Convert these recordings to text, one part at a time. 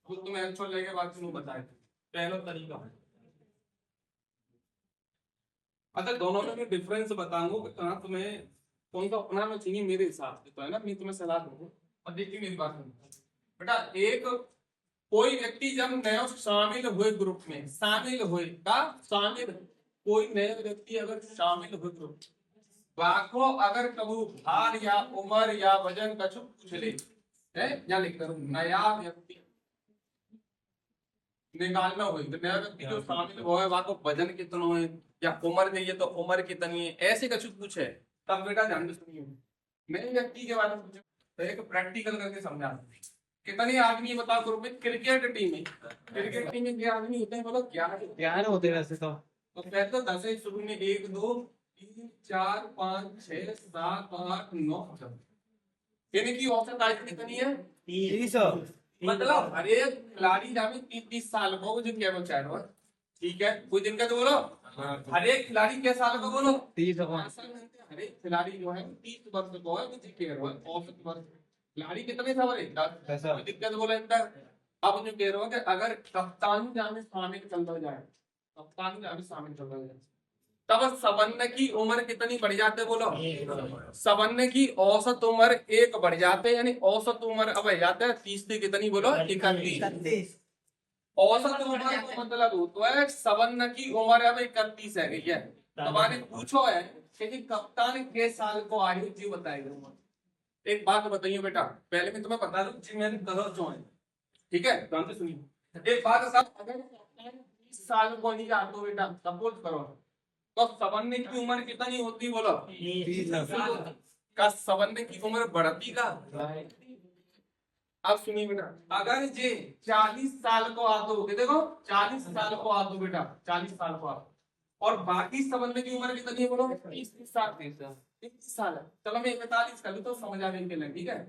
वो तुम्हें एक्चुअल लेके बाद तुम बताए पहला तरीका है। अच्छा दोनों में मैं डिफरेंस बताऊंगा कि कहाँ तुम्हें कौन सा अपनाना चाहिए मेरे हिसाब से, तो है ना, मैं तुम्हें सलाह दूंगा और देखिए मेरी बात सुनो बेटा। एक कोई व्यक्ति जब नया शामिल हुए ग्रुप में, शामिल हुए का शामिल, कोई नया व्यक्ति अगर शामिल हुए ग्रुप, वाको अगर कबू भार या उम्र या वजन कछु पूछ ले है या लिख करो नया व्यक्ति निकालना हो, तो नया व्यक्ति जो शामिल हुआ है वाको वजन कितना है या उम्र नहीं है तो उम्र कितनी है, ऐसे कछु पूछे तब बेटा ध्यान से सुनिए। नए व्यक्ति के बारे में पूछे तो एक प्रैक्टिकल करके समझा। कितने आदमी बताओ ग्रुप में, क्रिकेट टीम में, क्रिकेट टीम में क्या आदमी होते हैं बोलो? 11 होते हैं वैसे तो पहले तो 10 है शुरू में, 1 2 3 4 5 6 7 8 9 यानी कि औसत आयु कितनी है? 30। मतलब हर एक खिलाड़ी जामे 30 साल को जो क्या चाह रहा है, ठीक है, कोई दिन का तो बोलो हर एक खिलाड़ी के साल को बोलो 30। हर एक खिलाड़ी जो है 30 वर्ष को है, मुझे कह रहा है औसत वर्ष खिलाड़ी कितने था बोले 10, कोई दिक्कत बोले अंदर। अब जो कह रहा हूँ कि अगर कप्तान जामे शामिल चलता जाए, कप्तान जामे शामिल चलता जाए तब सवर्ण की उम्र कितनी बढ़ जाते बोलो? सवर्ण की औसत उम्र 1 बढ़ जाते, यानी औसत उम्र अब जाते हैं 30 से कितनी बोलो? 31। औसत उम्र का मतलब होता है सवर्ण की उम्र अब 31 है गई है। तो मैंने पूछो है कि कप्तान के साल को आयु जी बताएगा। एक बात बताइए बेटा, पहले मैं तुम्हें बता दूं जी मैंने कहा जो है, ठीक है, ध्यान से सुनिए। एक बात साहब, अगर कप्तान 30 साल को नहीं जातो बेटा, सपोज करो तो सवर्ण की उम्र कितनी होती बोलो? 30। का सवर्ण की उम्र बढ़ती का? अब सुनिए बेटा, अगर जे 40 साल को आ दो, देखो 40 साल को आ दो बेटा, 40 साल को आ, और बाकी सवर्ण की उम्र कितनी है बोलो? 30 साल। 30 साल है, चलो मैं 41 कर लूं तो समझ आ गई के, ठीक है।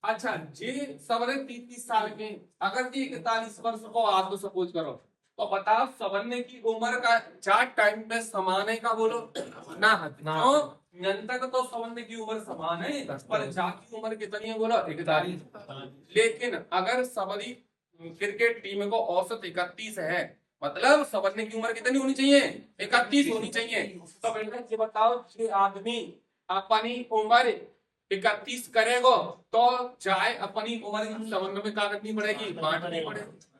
अच्छा जे सवर्ण 30 साल के, अगर जी 41 वर्ष को आ दो सपोज करो, तो बताओ सवर्ण की उम्र का 4 टाइम पे समान है का बोलो? ना क्यों? नियंत्रक तो सवर्ण की उम्र समान है पर जा की उम्र कितनी है बोलो? 41। लेकिन अगर सबरी क्रिकेट टीम को औसत 31 है, मतलब सवर्ण की उम्र कितनी होनी चाहिए? 31 होनी चाहिए। तो बेटा ये बताओ कि आदमी अपनी उम्र 31 करेगा तो चाहे अपनी उम्र की सवर्ण में क्या करनी पड़ेगी? बांटनी पड़ेगी।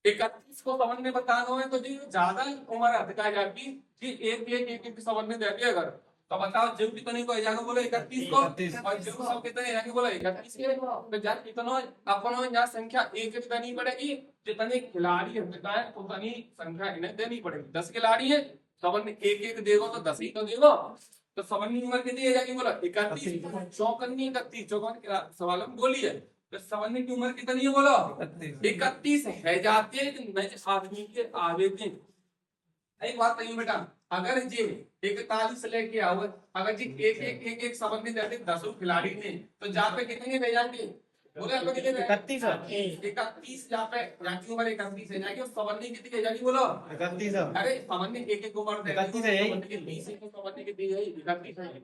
31 को सवर्ण में बताना है तो जी ज्यादा उम्र अधिका जाती जी, एक सवर्ण दे दिया अगर, तो बताओ जीव कितने को जाएगा बोलो? 31 को। और जीव सब कितने जाएंगे बोलो? 31 के। तो जान कितना अपन यहाँ संख्या एक देनी पड़ेगी, जितने खिलाड़ी है उतनी संख्या इन्हें देनी पड़ेगी। 10 खिलाड़ी है, सवर्ण एक देगा तो 10 ही तो देगा, तो सवर्ण की उम्र कितनी जाएगी बोलो? 31। चौकन्नी 31, चौकन सवाल में बोली है, तो सवर्ण की उम्र कितनी है बोलो? 31 है जाती है, लेकिन नए आदमी के आगे की एक बात नहीं बेटा, अगर जी 41 लेके आओ, अगर जी एक सवर्ण जाते 10 खिलाड़ी ने, तो जहाँ पे कितने रह जाएंगे बोले? 31। 31 जहाँ पे जाती उम्र 31 है जाएगी, सवर्ण कितनी रह जाएगी बोलो? 31। अरे सवर्ण एक उम्र 31 है यही। 30 है, सवर्ण कितनी है? 31 है।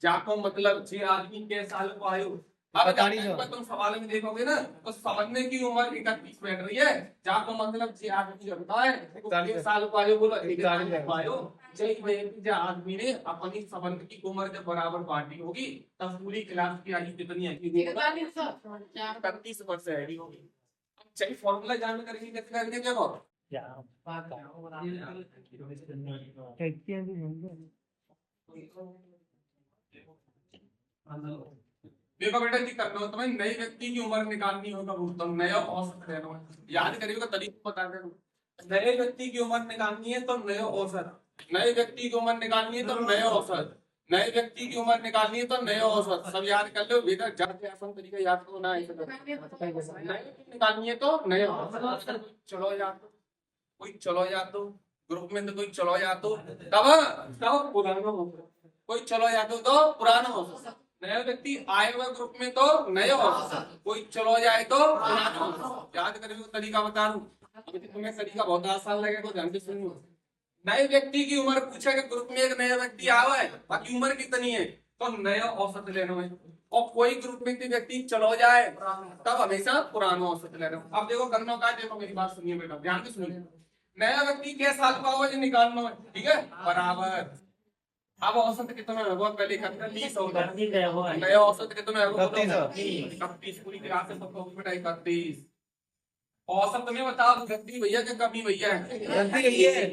जाको मतलब 6 आदमी के साल को आयु। अब तुम सवाल में देखोगे ना तो सवर्ण की उम्र 31 बैठ रही है, जाको मतलब 6 आदमी जो होता है 1 साल को आयु बोलो? 41 को आयु। जब आदमी ने अपनी सवर्ण की उम्र जब बराबर बांटी होगी तब पूरी क्लास की आयु कितनी है? 31 वर्ष है होगी। चाहिए फॉर्मूला जान करेंगे कैसे करेंगे देखो। देखो बेटा जी करना हो तुम्हें नए व्यक्ति की उम्र निकालनी होगा, तुम नया औसत लेना याद करिएगा तरीका बता दे। नए व्यक्ति की उम्र निकालनी है तो नया औसत, नए व्यक्ति की उम्र निकालनी है तो नया औसत, नए व्यक्ति की उम्र निकालनी है तो नया औसत, सब याद कर लो बेटा, जाके आसान तरीका याद करो ना ऐसे नए निकालनी है तो नया औसत। चलो यार कोई चलो यार तो ग्रुप में तो कोई चलो यार तो तब पुराना हो, कोई चलो यार तो पुराना हो, नया व्यक्ति आए हुए ग्रुप में तो नया हो, कोई चलो जाए तो पुराना हो। याद करेंगे तरीका बता दूं, तुम्हें तरीका बहुत आसान लगेगा तो ध्यान से सुनिए। नए व्यक्ति की उम्र पूछा कि ग्रुप में एक नया व्यक्ति आया है, बाकी उम्र कितनी है, तो नया औसत लेना है। और कोई ग्रुप में कोई व्यक्ति चलो जाए तब हमेशा पुराना औसत लेना है। अब देखो करना का, देखो मेरी बात सुनिए बेटा, ध्यान से सुनिए। नया व्यक्ति के साल का होगा जो निकालना है, ठीक है, बराबर। अब औसत कितना है, बहुत पहले करते हैं 30 होता है। नया औसत कितना है, 31 पूरी क्लास से सबको बेटा 31। औसत में बताओ वृद्धि भैया के कमी भैया है? गलती यही है।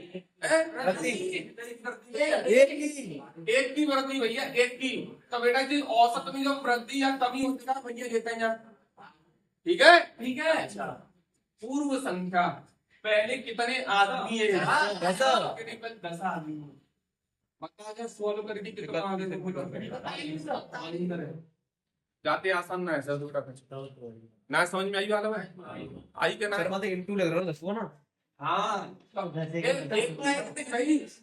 एक की वृद्धि भैया, एक की। तो बेटा जी औसत में जो वृद्धि या कमी होती है भैया देते हैं यहाँ। ठीक है, ठीक है। अच्छा, पूर्व संख्या पहले कितने आदमी है? 10 आदमी। बता अगर सॉल्व करके कितना आगे से बोलो जाते आसान ना है सर, दूसरा कुछ ना समझ में आई वाला है, आई के ना शर्मा तो इंटू लग रहा है, दसवां ना। हाँ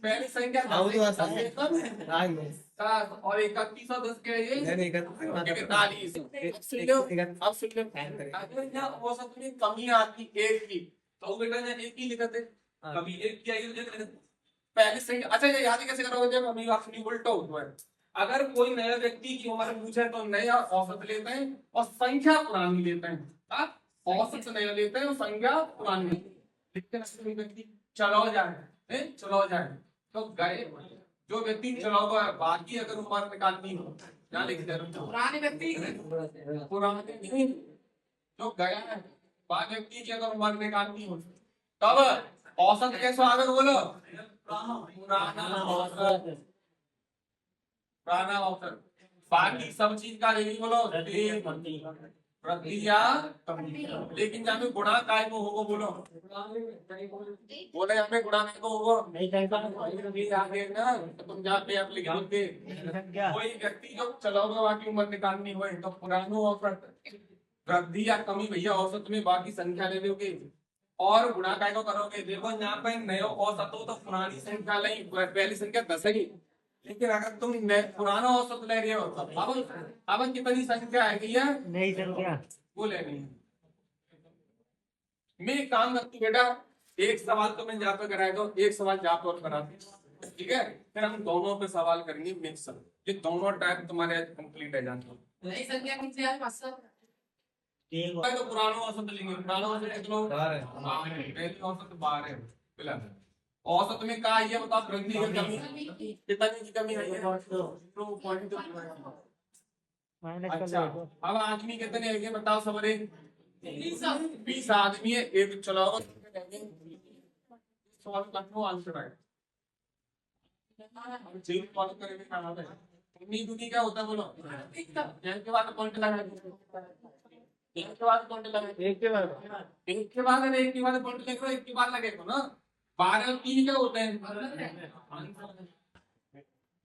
पहली संख्या हाँ, वो तो आसान है। हाँ, 7 और 31 और 10 के ये नहीं कर 41। अब सुन लो, अगर यहाँ औसत में कमी आती एक की तो बेटा यहाँ एक ही लिखते, कमी एक की आई तो पहले संख्या। अच्छा ये याद कैसे करोगे, जब हमें एक्चुअली उल्टा होता है। अगर कोई नया व्यक्ति की उम्र पूछे तो नया औसत लेते हैं और संख्या पुरानी लेते हैं। हाँ? औसत नया लेते हैं और संख्या पुरानी लिखते हैं। व्यक्ति चलो जाए, चलो जाए तो गए जो व्यक्ति चलो गए, बाकी अगर उम्र निकालनी हो क्या लिखते हैं, पुराने व्यक्ति पुराने जो गया है, बाकी व्यक्ति की अगर उम्र निकालनी हो तब औसत कैसे आगे बोलो, पुराना औसत, पुराना औसत। बाकी सब चीज का रेडी बोलो वृद्धि या कमी। लेकिन जहाँ पे गुणा काय को होगा बोलो, बोले यहाँ पे गुणा काय को होगा आगे ना, तो तुम जहाँ पे आप लिख दोगे कोई व्यक्ति जो चलोगे बाकी उम्र निकालनी हो तो पुरानो औसत, वृद्धि या कमी भैया औसत में बाकी संख्या ले लोगे और गुणा काय को करोगे। देखो यहाँ पे नया औसत हो तो पुरानी संख्या नहीं, पहली संख्या 10 है, लेकिन अगर तुम पुराना औसत ले रहे हो अब कितनी संख्या है भैया, नहीं संख्या वो ले रही है। मैं एक काम करती हूँ बेटा, एक सवाल तो मैं जहाँ पे कराएगा, एक सवाल जहाँ पर करा, ठीक है, फिर हम दोनों पे सवाल करेंगे मिक्स। ये दोनों टाइप तुम्हारे कंप्लीट है जानते, नई संख्या कितनी है मास्टर? तो पुराना औसत लेंगे, पुराना औसत कितना, 12 है, औसत 12 है फिलहाल। औसत में क्या है बताओ, वृद्धि की कमी कितनी की कमी है, 2.2। अच्छा अब आदमी कितने हैं बताओ सबरे, 20 आदमी है, एक चलाओ सवाल का आंसर है। जेल फॉलो करेंगे कहाँ पे, उन्हीं दुनी क्या होता है बोलो, एक के बाद पॉइंट लगा, एक के बाद पॉइंट लगा, एक के बाद पॉइंट लगेगा, एक के बाद लगेगा ना। 12 और 3 क्या होते हैं,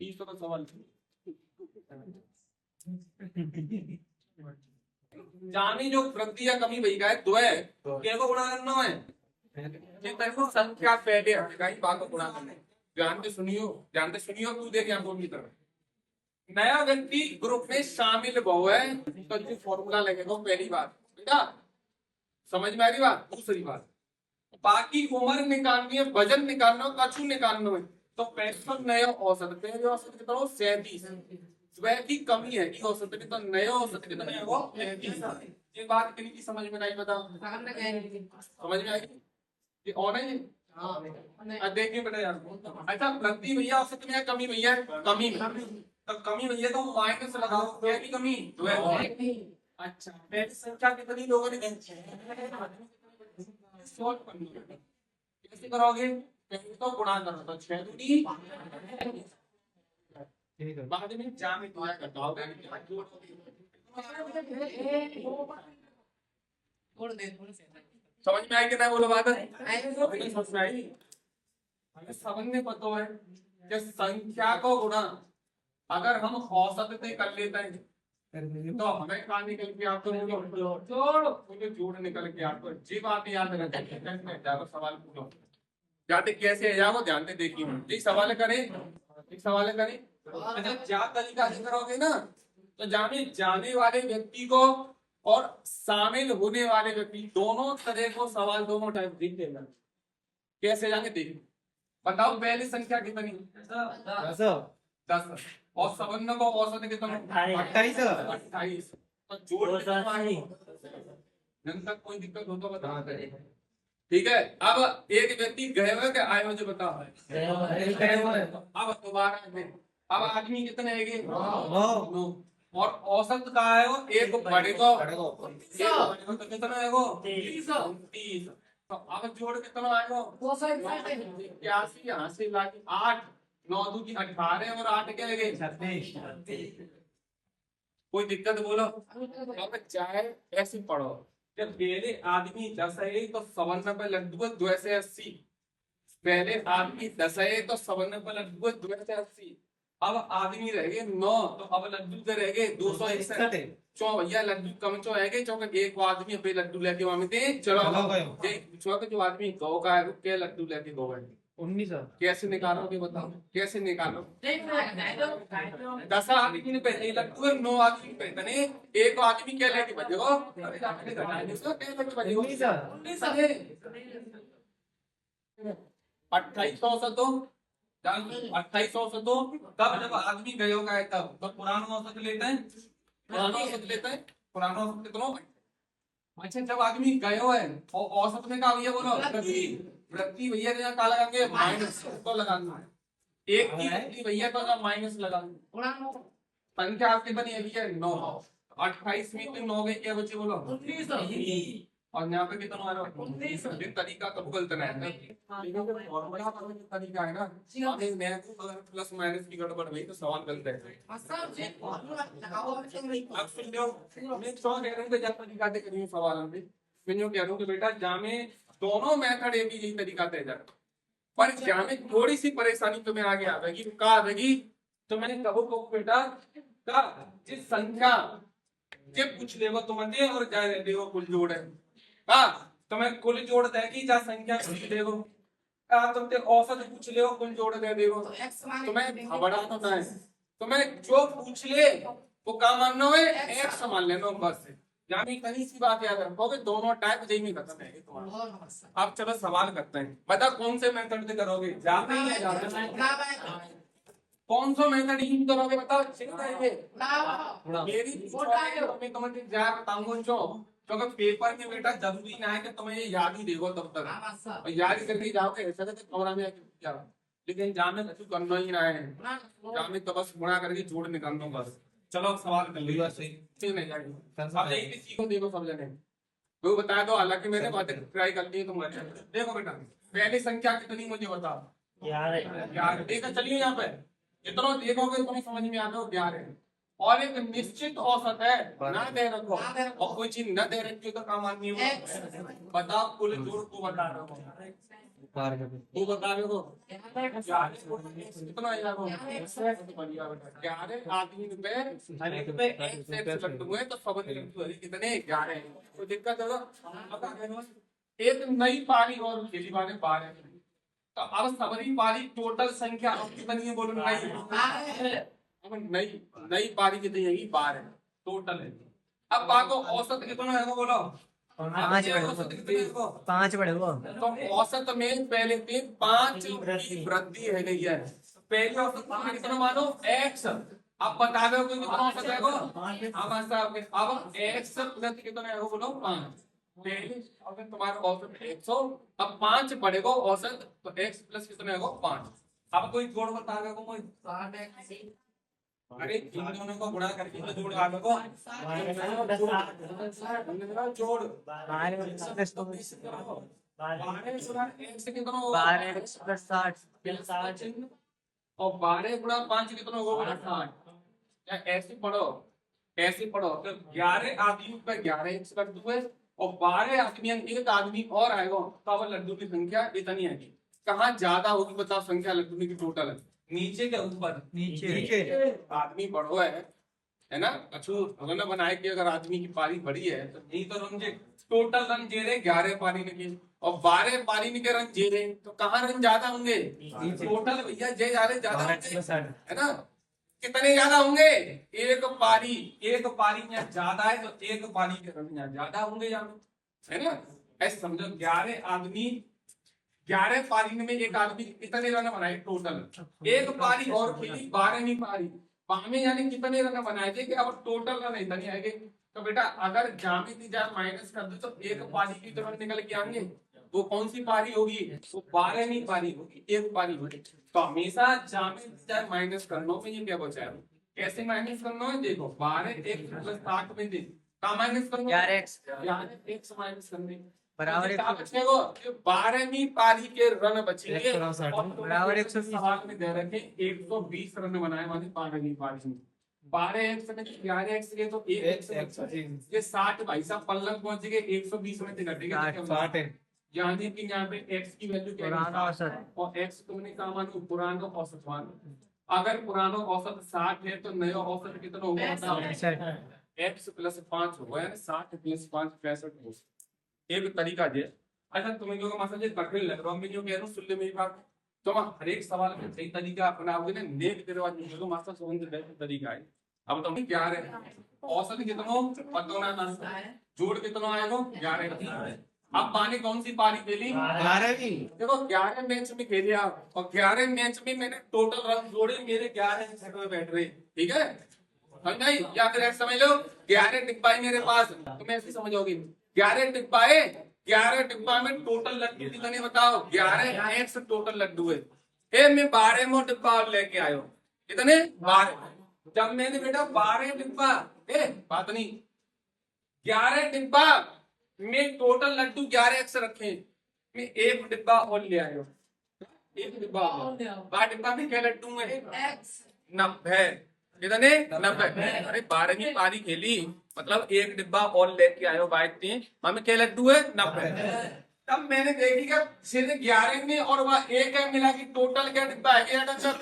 30 का सवाल। जाने जो वृद्धि या कमी भई है दो है, क्या को गुणा करना है, ये तेरे को संख्या पहले हटेगा ही बात को गुणा करना है। जानते सुनियो तू देख यहाँ बोल की तरफ। नया व्यक्ति ग्रुप में शामिल हुआ है तो जो फॉर्मूला लगेगा पहली बात बेटा, समझ में आ रही बात। दूसरी बात, बाकी उम्र निकालनी है, वजन निकालना है, कछु निकालना है तो पहले नया औसत, पहले औसत कितना हो 37, वह की कमी है कि औसत में तो नया औसत कितना है वो 33। ये बात कितनी की समझ में आई बताओ, समझ में आई ये और है। हाँ देखिए बेटा यार, अच्छा वृद्धि भैया औसत में है, कमी भैया कमी में, तो कमी भैया तो माइनस लगाओ, क्या की कमी 2 है। अच्छा पहली संख्या कितनी लोगों ने सॉल्व करनी है, कैसे करोगे, पहले तो गुणा करो तो 6 दूनी, बाद में जामे दुआ घटाओगे, समझ में आई कि नहीं बोलो बात, समझ में आई। हमें समझने पता है कि संख्या को गुणा अगर हम औसत से कर लेते हैं तो हमें कहाँ निकल के आपको मुझे जोड़ निकल के आपको जी बात याद रखें। सवाल पूछो जाते कैसे है जाओ, ध्यान से देखिए जी, सवाल करें एक सवाल करें। जब जा तरीका से करोगे ना तो जाने वाले व्यक्ति को और शामिल होने वाले व्यक्ति दोनों तरह को सवाल दोनों टाइप दिख देगा। कैसे जाके देखिए, बताओ पहली संख्या कितनी, 10। और सवर्ण को औसत कितना? 28 28। तो जोड़ कितना आएगा? जन तक कोई दिक्कत हो तो बता दे। ठीक है, अब एक व्यक्ति गए हुए के आए मुझे बताओ। गए हुए। अब दोबारा में अब आदमी कितने हैं? 9। और औसत का है वो एक बढ़ेगा तो कितना है वो? 29। तो अब जोड़ कितना आएगा? 81। यहाँ से लाके 8 9 2 की 18 और 8 क्या है? 36। कोई दिक्कत बोलो? अब चाहे ऐसे पढ़ो, जब पहले आदमी 10 है तो सवर्ण पे लड्डू 280। पहले आदमी 10 है तो सवर्ण पे लड्डू 280। अब आदमी रह गए 9 तो अब लड्डू के रह गए 261। चौ भैया लड्डू कम चो है गए चौक एक आदमी पे लड्डू लेके वहां दे चलो चौक जो आदमी गौ का है वो क्या लड्डू लेके गौ है 19 कैसे निकालोगे बताओ? कैसे निकालो? 10 आदमी ने पहले लड्डू है 9 आदमी पहले एक आदमी क्या लेके बजेगा? 2800 तो 2800 तो तब जब आदमी गए होगा है तब पुराना औसत लेते हैं। पुराना औसत कितना? अच्छा जब आदमी गए हो है और औसत में का भैया बोलो वृत्ति भैया यहाँ का लगाएंगे माइनस तो लगाना है। एक की वृत्ति भैया तो माइनस लगाना। संख्या आपके बनी है भैया 9। 28 में तो 9 गए क्या बच्चे बोलो? 19। और यहाँ पे कितना आ रहा है? 19। ये तरीका कब गलत है? लेकिन फॉर्मूला का तरीका है ना, अगर मैं प्लस माइनस की गड़बड़ हुई तो सवाल गलत है। अब सुन लो, मैं तो कह रहा हूँ कि जब तरीका से करेंगे सवाल हम भी मैं जो कह रहा हूँ कि बेटा जामे दोनों मेथड एक ही तरीका से जा, पर जामे थोड़ी सी परेशानी तुम्हें आगे आएगी। कहा आएगी तो मैंने कहो को बेटा का जिस संख्या के पूछ लेगा तुम्हें और जाए देखो कुल जोड़ है तुम्हें कुल जोड़ देगी जा संख्या पूछ लेगो तुमसे औसत पूछ ले कुल जोड़ दे देगो तुम्हें घबरा तो ना है। तुम्हें जो पूछ ले वो क्या मानना है? एक्स मान लेना बस। यानी इतनी सी बात याद रखोगे दोनों टाइप जेई में खत्म है तुम्हारा। अब चलो सवाल करते हैं, बता कौन से मेथड से करोगे? जाते ही कौन सा मेथड यूज करोगे बताओ? मेरी मैं तुम्हें जा बताऊंगा क्योंकि पेपर में बेटा जरूरी ना है कि तुम्हें ये याद ही देखो तब तक और याद करके जाओगे ऐसा तो कमरा में क्या, लेकिन जाने कुछ करना ही ना है। जाने तो बस गुणा करके जोड़ निकालना बस। चलो सवाल कर लिया सही ठीक नहीं जाएगी। अब यही सीखो देखो सब जने वो बता दो, हालांकि मैंने बातें ट्राई कर ली तुम देखो बेटा पहली संख्या कितनी मुझे बताओ? 11। देखो चलिए यहाँ पे जितना देखोगे तुम्हें समझ में आता है 11 और एक निश्चित औसत है ना दे रखो और कोई चीज न दे रखी तो काम आदमी बताओ कुल जोड़ को बता रहा हूँ वो बता रहे हो कितना आएगा? 11 आदमी पे तो कितने 11 कोई दिक्कत होगा? एक नई पारी और खेली वाले 12 तो अब सबरी पारी टोटल संख्या कितनी है बोलो? नई नई पारी कितनी है? 12 टोटल है। अब बाको औसत कितना है बोलो? 5 बड़े वो तो औसत में पहले से 5 की वृद्धि है गई है। पहले औसत कितना मानो x। अब बता दो कोई कितना औसत है वो? अब x प्लस कितना है बोलो? 5। अगर तुम्हारा औसत 100 अब 5 बढ़ेगा औसत तो x प्लस कितना है 5। अब कोई जोड़ बता दो कोई? अरे इन दोनों को गुणा करके तो जोड़ आगे को जोड़ 12 और 12 गुणा 5 कितना होगा? 60। ऐसे पढ़ो तो 11 आदमी पर 11 x कर दो और 12 आदमी एक आदमी और आएगा तो अब लड्डू की संख्या इतनी है। कहाँ ज्यादा होगी बताओ संख्या लड्डू की टोटल? नीचे के ऊपर? नीचे आदमी बढ़ो है ना? अच्छू उन्होंने बनाए कि अगर आदमी की पारी बड़ी है तो नहीं तो रन जे टोटल रन जे रहे 11 पारी ने की और 12 पारी ने के रन जे रहे तो कहाँ रन ज्यादा होंगे? टोटल भैया जे जा रहे ज्यादा है ना? कितने ज्यादा होंगे? एक पारी में ज्यादा है तो एक पारी के रन ज्यादा होंगे है ना? ऐसे समझो 11 आदमी 11 पारी में एक आदमी कितने रन बनाए टोटल? एक पारी और खेली 12वीं पारी में यानी कितने रन बनाए थे कि अब टोटल रन इतने आएंगे। तो बेटा अगर ज्यामिति जाए माइनस कर दो तो एक पारी की तरफ निकल के आएंगे, वो कौन सी पारी होगी, वो 12वीं पारी होगी, एक पारी होगी। तो हमेशा ज्यामिति जाए माइनस करना में ये क्या बचा है, कैसे माइनस करना है, देखो 12 x प्लस 60 में दे का माइनस करना यार है, x यार x माइनस करने बराबर क्या बचेगा, 12वीं पारी के रन बचेंगे। 160 और बराबर 120 सवाल में दे रखे 120 रन बनाए माने 12वीं पारी में। 12x में 11x के तो 1 ये 60 भाई साहब पल्लव पहुंच गए 120 में से घटेगा तो क्या होगा? यानी कि यहाँ पे x की वैल्यू क्या पुराना है औसत। और x तुमने कहा मानो पुराना औसत मानो। अगर पुराना औसत 60 है तो नया औसत कितना होगा बताओ, x प्लस 5 होगा यानी 60 प्लस 5 65 होगा। एक तरीका है। अच्छा तुम्हें जो मतलब ये कठिन लग रहा है, मैं जो कह रहा हूँ सुन ले मेरी बात। तो हर एक सवाल में सही तरीका अपनाओगे ना, नेक तेरे बाद जो मास्टर समझ बेस्ट तरीका है। अब तुम क्या है औसत कितना पता ना, जोड़ कितना आएगा 11। अब पानी कौन सी पारी खेली 12वीं। देखो 11 मैच में खेले आप और 11 मैच में मैंने टोटल रन जोड़े मेरे 11 सेट में बैठ रहे, ठीक है समझ या फिर ऐसे समझ लो 11 डिब्बा है मेरे पास, तुम ऐसे समझोगे 11 डिब्बा है, 11 डिब्बा में टोटल लड्डू कितने बताओ 11 एक्स टोटल लड्डू है। मैं 12 मो डिब्बा और लेके आयो कितने 12। जब मैंने बेटा 12 डिब्बा बात नहीं 11 डिब्बा में टोटल लड्डू 11 एक्स रखे, मैं एक डिब्बा और ले आयो, एक डिब्बा और 12 डिब्बा में क्या लड्डू है एक्स 90 कितने 90। अरे 12वीं पारी खेली मतलब एक डिब्बा और लेके आयो बाइक थी हमें क्या लड्डू है 90। तब मैंने देखी कि सीधे 11 में और वह एक है मिला कि टोटल क्या डिब्बा है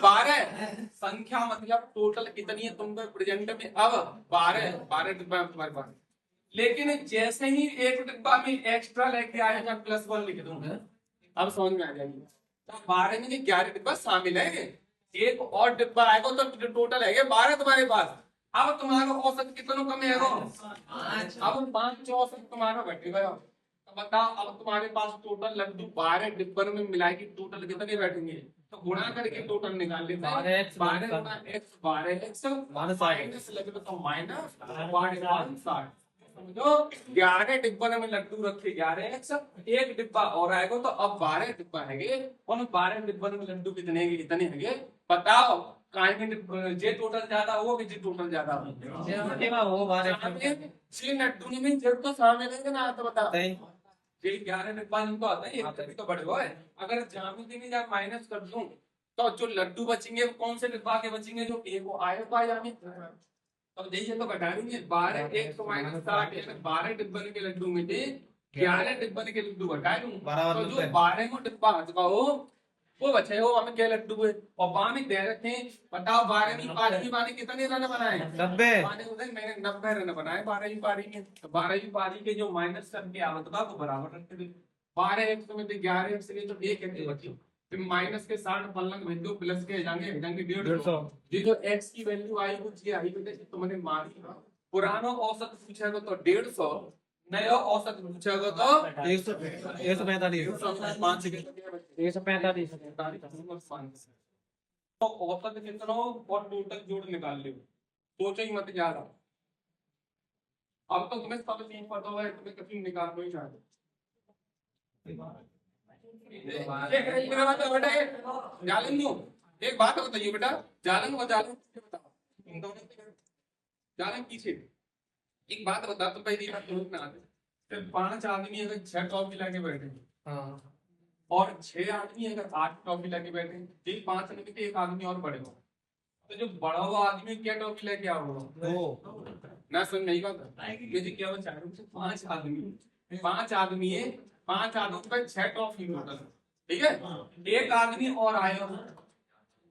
12 संख्या मतलब टोटल कितनी है तुम प्रेजेंट में अब 12 डिब्बा है तुम्हारे पास। लेकिन जैसे ही एक डिब्बा में एक्स्ट्रा लेके आएगा +1 लिख दूंगा, अब समझ में आ जाएगी। तो 12 में 11 डिब्बा शामिल है, एक और डिब्बा आएगा तो टोटल है 12 तुम्हारे पास। अब तुम्हारा औसत कितना कम है अब 5 औसत तुम्हारा घटेगा। तो बताओ अब तुम्हारे पास टोटल लड्डू 12 डिब्बन में मिला के टोटल कितने बैठेंगे, तो गुणा करके टोटल निकाल लेते हैं 12 गुणा x 12x माइनस लगे तो माइनस 60 समझो 11 डिब्बन में लड्डू रखे 11x, एक डिब्बा और आएगा तो अब 12 डिब्बा है और 12 डिब्बन में लड्डू कितने हैं इतने हैं बताओ काहे जे टोटल ज्यादा हो कि जे टोटल ज्यादा हो वो जे लड्डू में जब तो शामिल है ना तो बताओ ये 11 डिब्बा तो आता है एक तभी तो बढ़ गया है। अगर ज्यामिति में जब माइनस कर दूं तो जो लड्डू बचेंगे वो कौन से डिब्बा के बचेंगे जो एक वो आएगा यानी अब देखिए तो घटा देंगे 12 1 तो माइनस 60 12 डिब्बन के लड्डू में से 11 डिब्बन के लड्डू घटाए दूं तो जो 12 को डिब्बा हटका हो वो बचे हो हमें क्या लड्डू है और वहां में दे रखे बताओ 12वीं पारी में कितने रन बनाए 90। मैंने 90 रन बनाए 12वीं पारी में। तो 12वीं पारी के जो माइनस करके आवत बा वो बराबर रखते थे 12 एक्स में 11 एक्स के तो एक है बची फिर माइनस के 60 पलंग भेज दो प्लस के जाएंगे 150 ये जो x की वैल्यू आई वो जी आई बेटे तो मैंने मारी पुराना औसत पूछेगा तो 150 नया औसत पूछेगा तो 145 तो औसत कितना और टोटल जोड़ निकाल लो, सोचो ही मत ज्यादा। अब तो तुम्हें सब चीज पता हुआ है तुम्हें कभी निकाल नहीं चाहते एक बात बताइए बेटा जालन व जालन बताओ जालन पीछे एक बात बता तो पहली बात समझ में आती है 5 आदमी अगर 6 टॉफी लाके बैठे और 6 आदमी अगर 8 टॉफी लाके बैठे ठीक 5 में से एक आदमी और बढ़ेगा तो जो बड़ा हुआ आदमी क्या टॉफी लेके आओगे ना सुन नहीं का ये जी क्या बचा है 5 आदमी 5 आदमी है 5 आदमी पर 6 टॉफी टोटल ठीक है एक आदमी और आया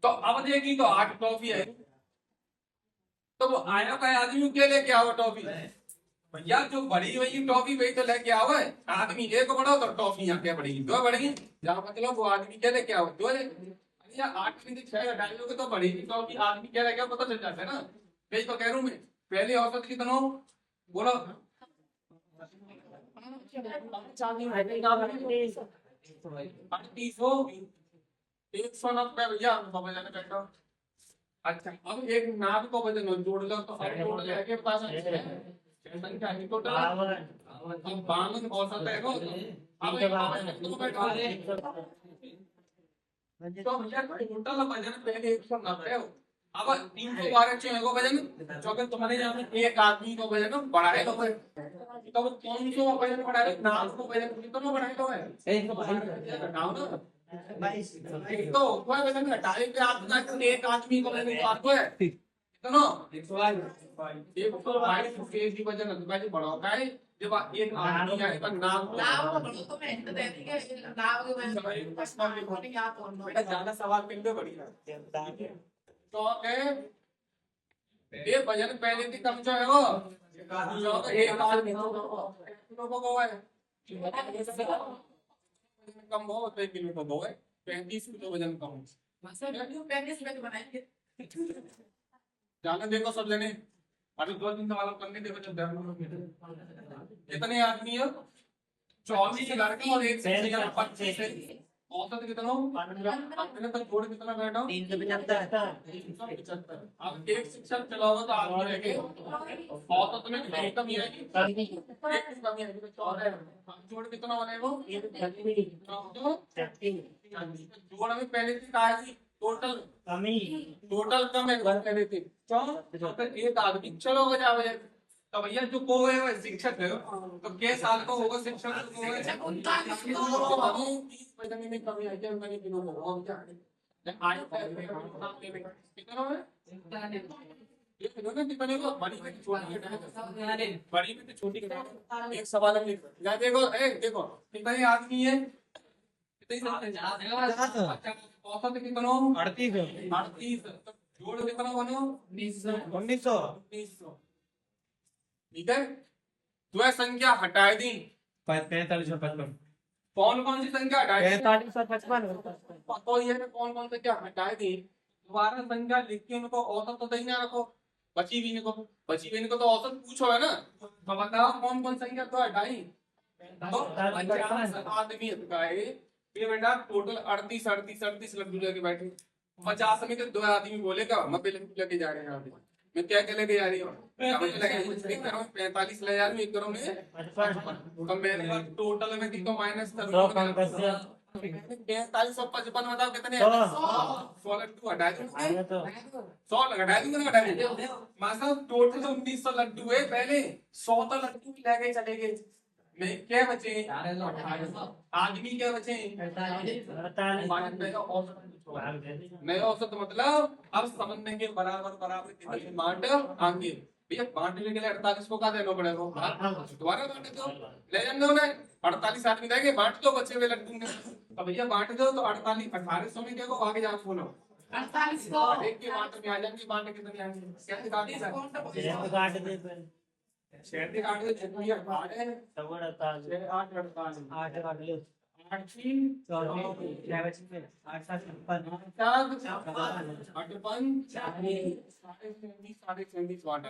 तो अब देखी तो 8 टॉफी है तो वो आया का आदमी क्या लेके आओ टॉफी भैया जो बड़ी हुई टॉफी वही तो लेके आओ आदमी एक बढ़ो तो टॉफी यहाँ क्या बढ़ेगी 2 बढ़ेगी जहाँ मतलब वो आदमी क्या लेके आओ 2 या 8 में से 6 डालोगे तो बढ़ेगी टॉफी आदमी क्या लेके आओ पता चल जाता है ना यही तो कह रहा हूँ मैं पहले औसत कितना हो बोलो 190 भैया बैठो अच्छा अब एक नाभ को वजन जोड़ लो तो अब टोटल है के पास संख्या है टोटल अब 52 औसत है को अब तो भैया टोटल वजन पहले 190 हो अब 312 चाहिए को वजन जो कि तुम्हारे यहाँ में एक आदमी को वजन बढ़ाए तो है तो वो कौन सा वजन बढ़ाए नाभ को वजन कितना बढ़ाए तो है घटाओ ना एक तो कोई वजन घटाए पे आप ना एक आदमी को वजन उतार है कितना 122 केजी वजन अंदाजे बढ़ाओ का है जब एक आदमी आए तो नाम नाव को बोलो तो मैं हिंट दे दी कि नाव के मैं प्रश्न भी बोलने याद होना बेटा ज्यादा सवाल करने बढ़िया तो ये वजन पहले से कम जो है वो जो तो एक आदमी लोगों को है कम हो तो 1 किलो का दो है 35 किलो वजन कम मसल वीडियो 35 में बनाएंगे जाने देखो सब जने अभी 2 दिन सवाल करने देखो जब कितने आदमी है 24 लड़के और एक 25 है औसत कितना मैंने तो जोड़ कितना बैठा 375 अब एक शिक्षक चलाओगे तो आदमी रहेंगे औसत में कितनी कमी आएगी एक कमी आएगी तो 14 अब जोड़ कितना बनेगा जोड़ में पहले से कहा थी टोटल कम है पहले से तो एक आदमी चलोगे जाओगे तो भैया जो को है वो शिक्षक है तो के साल को होगा शिक्षक को है में कमी आई है मैंने किलो होगा हम क्या आज कितना है ये कितना कितने को बड़ी में छोटी बड़ी में छोटी एक सवाल हम लिख या देखो देखो कितने आदमी है औसत कितना 38 तो जोड़ कितना बनो 1900 ठीक है तो यह संख्या हटा दी 45 और 55 कौन कौन सी संख्या हटाई 45 और 55 तो ये कौन कौन संख्या हटाई दी दोबारा संख्या लिख के उनको औसत तो देना रखो बची भी इनको तो औसत पूछो है ना तो बताओ कौन कौन संख्या तो हटाई तो 50 आदमी हटाए ये बेटा टोटल 38 लड्डू लेके बैठे 50 में तो 2 आदमी बोलेगा मैं लेके जा रहे हैं मैं क्या लेके जा रही हूँ 45 ले जा रही हूँ 1 करो में तो मेरे टोटल में तो माइनस 4555 बताओ कितने 100 लड्डू हटा दूंगा 100 हटा दूंगा मतलब टोटल 1900 लड्डू है पहले 100 तो लड्डू लेके चले गए नहीं क्या बचे आदमी क्या बचे नहीं औसत मतलब अब समझने के बराबर कितने बांट आगे भैया बांटने के लिए 48 को क्या देना पड़ेगा दोबारा बांट दो ले जाने उन्हें 48 आदमी रहेंगे बांट दो बचे हुए लड्डू में तो भैया बांट दो तो 48 1800 में देखो आगे जाओ बोलो 48 को एक के बांट में आ जाएंगे बांट कितने आएंगे कैसे काट दे शेयर के काट दे जितनी 8 है 8 48 8 3 8 5 साढ़े 37 वाट